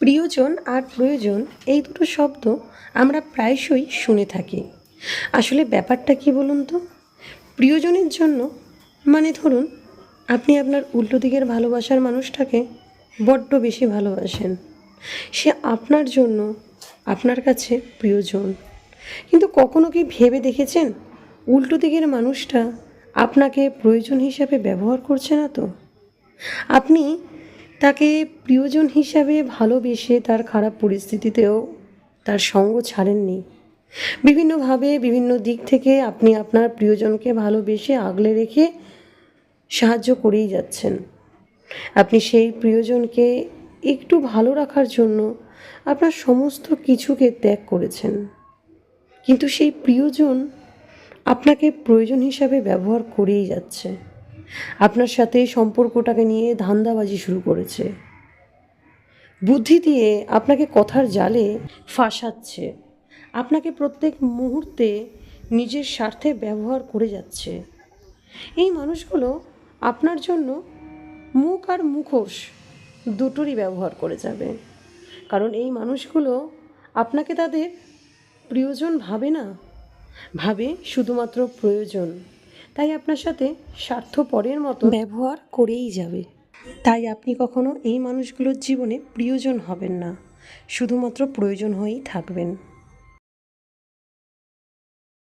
প্রিয়জন আর প্রয়োজন এই দুটো শব্দ আমরা প্রায়শই শুনে থাকি। আসলে ব্যাপারটা কি বলুন তো? প্রিয়জনের জন্য মানে ধরুন আপনি আপনার উল্টো দিকের ভালোবাসার মানুষটাকে বড্ড বেশি ভালোবাসেন, সে আপনার জন্য আপনার কাছে প্রিয়জন। কিন্তু কখনো কি ভেবে দেখেছেন উল্টো দিকের মানুষটা আপনাকে প্রয়োজন হিসাবে ব্যবহার করছে না তো? আপনি তাকে প্রিয়জন হিসাবে ভালোবেসে তার খারাপ পরিস্থিতিতেও তার সঙ্গ ছাড়েননি। বিভিন্নভাবে বিভিন্ন দিক থেকে আপনি আপনার প্রিয়জনকে ভালোবেসে আগলে রেখে সাহায্য করেই যাচ্ছেন। আপনি সেই প্রিয়জনকে একটু ভালো রাখার জন্য আপনার সমস্ত কিছুকে ত্যাগ করেছেন, কিন্তু সেই প্রিয়জন আপনাকে প্রয়োজন হিসাবে ব্যবহার করেই যাচ্ছে। আপনার সাথে সম্পর্কটাকে নিয়ে ধান্দাবাজি শুরু করেছে, বুদ্ধি দিয়ে আপনাকে কথার জালে ফাঁসাচ্ছে, আপনাকে প্রত্যেক মুহূর্তে নিজের স্বার্থে ব্যবহার করে যাচ্ছে। এই মানুষগুলো আপনার জন্য মুখ আর মুখোশ দুটোরই ব্যবহার করে যাবে, কারণ এই মানুষগুলো আপনাকে তাদের প্রিয়জন ভাবে না, ভাবে শুধুমাত্র প্রয়োজন। তাই আপনার সাথে স্বার্থপরের মতো ব্যবহার করেই যাবে। তাই আপনি কখনো এই মানুষগুলোর জীবনে প্রিয়জন হবেন না, শুধুমাত্র প্রয়োজন হয়েই থাকবেন।